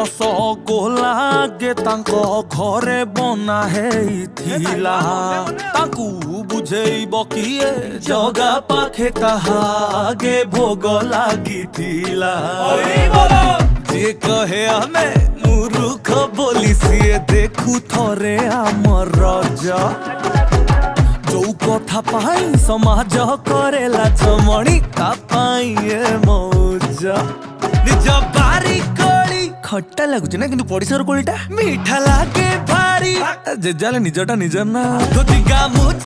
रस गोलागे तांको घरे बना हेइथिला तांकु बुझेइब किए जगा पाखे ताहागे भोग लागिथिला जे कहे आमे मूर्ख बोली सिए देखु थरे आमर रजा जो कथा पाई समाज करेला जमणी ता पाई ए मौज निज बारी कोली खट्टा लागुच ना किंतु पड़िसार कोलीटा मीठा लागे भारी जे जाले निजटा निजर ना धोती गामुछ